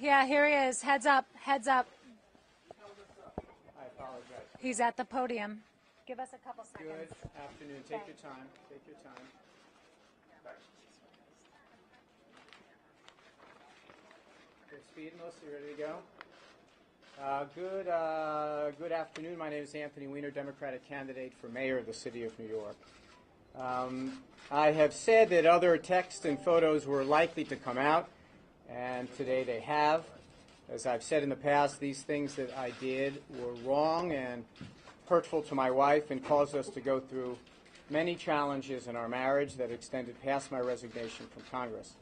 Yeah, here he is. Heads up, heads up. I apologize. He's at the podium. Give us a couple seconds. Good afternoon. Take your time. Take your time. Good speed, Melissa. You ready to go? Good afternoon. My name is Anthony Weiner, Democratic candidate for mayor of the city of New York. I have said that other texts and photos were likely to come out, and today they have. As I've said in the past, these things that I did were wrong and hurtful to my wife and caused us to go through many challenges in our marriage that extended past my resignation from Congress.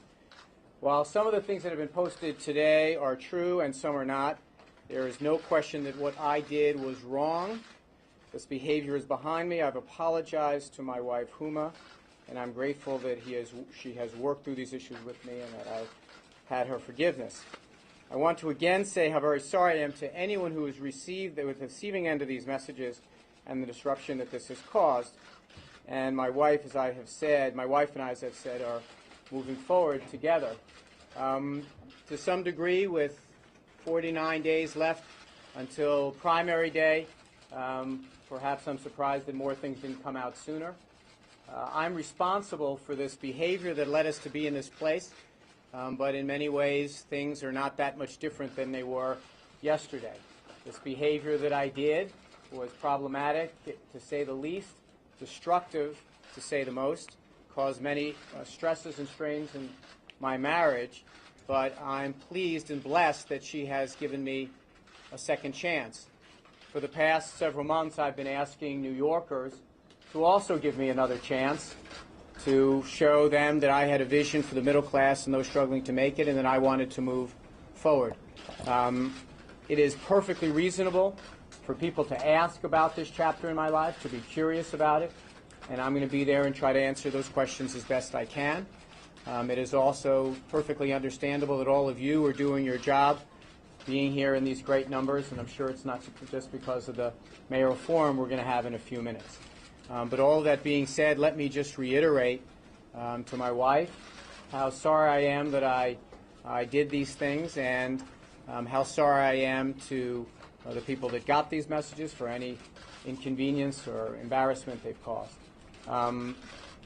While some of the things that have been posted today are true and some are not, there is no question that what I did was wrong. This behavior is behind me. I've apologized to my wife, Huma, and I'm grateful that she has worked through these issues with me and that I've had her forgiveness. I want to again say how very sorry I am to anyone who has received the receiving end of these messages and the disruption that this has caused. And my wife, as I have said, my wife and I, as I've said, are moving forward together. To some degree, with 49 days left until primary day, perhaps I'm surprised that more things didn't come out sooner. I'm responsible for this behavior that led us to be in this place, but in many ways things are not that much different than they were yesterday. This behavior that I did was problematic, to say the least, destructive, to say the most, caused many stresses and strains in my marriage, but I'm pleased and blessed that she has given me a second chance. For the past several months, I've been asking New Yorkers to also give me another chance, to show them that I had a vision for the middle class and those struggling to make it, and that I wanted to move forward. It is perfectly reasonable for people to ask about this chapter in my life, to be curious about it, and I'm going to be there and try to answer those questions as best I can. It is also perfectly understandable that all of you are doing your job, being here in these great numbers, and I'm sure it's not just because of the mayoral forum we're going to have in a few minutes. But all of that being said, let me just reiterate to my wife how sorry I am that I did these things, and how sorry I am to the people that got these messages for any inconvenience or embarrassment they've caused.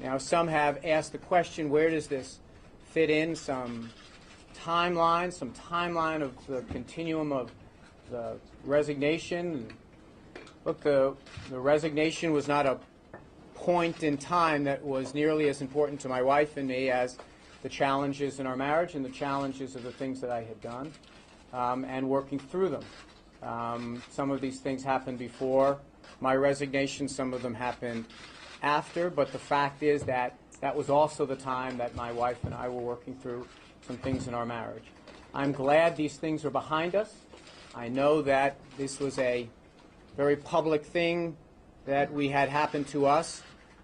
Now, some have asked the question, where does this fit in? Some timeline of the continuum of the resignation. Look, the resignation was not a point in time that was nearly as important to my wife and me as the challenges in our marriage and the challenges of the things that I had done, and working through them. Some of these things happened before my resignation, some of them happened after, but the fact is that that was also the time that my wife and I were working through some things in our marriage. I'm glad these things are behind us. I know that this was a very public thing that we had happened to us,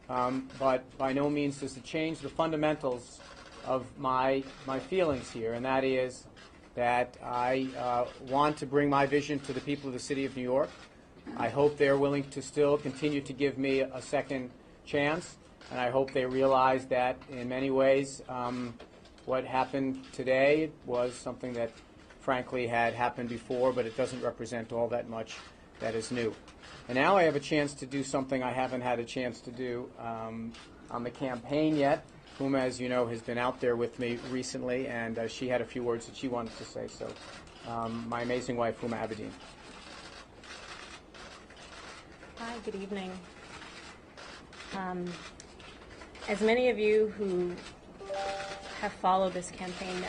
but by no means does it change the fundamentals of my feelings here, and that is that I want to bring my vision to the people of the city of New York. I hope they're willing to still continue to give me a second chance, and I hope they realize that in many ways what happened today was something that frankly had happened before, but it doesn't represent all that much that is new. And now I have a chance to do something I haven't had a chance to do on the campaign yet. Huma, as you know, has been out there with me recently, and she had a few words that she wanted to say. So my amazing wife, Huma Abedin. Hi, good evening. As many of you who have followed this campaign know,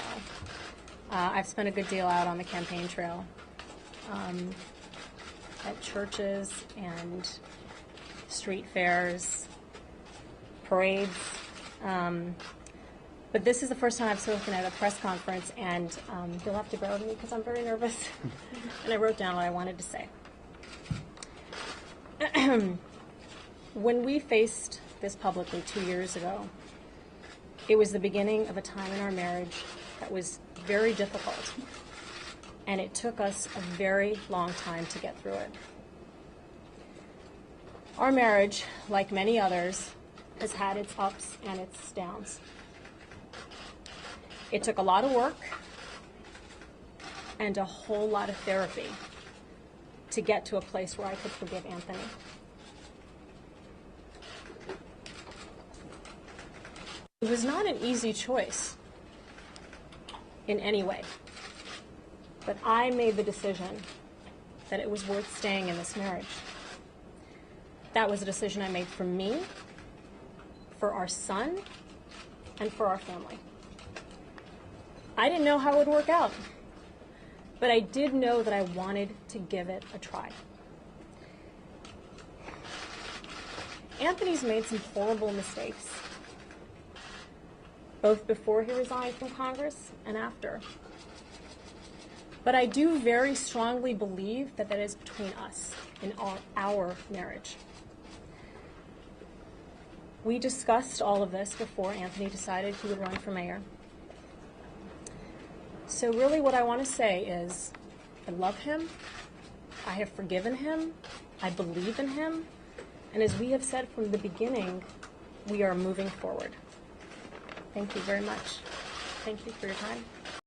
I've spent a good deal out on the campaign trail, at churches and street fairs, parades. But this is the first time I've spoken at a press conference, and you'll have to bear with me because I'm very nervous. And I wrote down what I wanted to say. When we faced this publicly 2 years ago, it was the beginning of a time in our marriage that was very difficult, and it took us a very long time to get through it. Our marriage, like many others, has had its ups and its downs. It took a lot of work, and a whole lot of therapy to get to a place where I could forgive Anthony. It was not an easy choice in any way, but I made the decision that it was worth staying in this marriage. That was a decision I made for me, for our son, and for our family. I didn't know how it would work out, but I did know that I wanted to give it a try. Anthony's made some horrible mistakes, both before he resigned from Congress and after. But I do very strongly believe that that is between us in our marriage. We discussed all of this before Anthony decided he would run for mayor. So really what I want to say is, I love him, I have forgiven him, I believe in him, and as we have said from the beginning, we are moving forward. Thank you very much. Thank you for your time.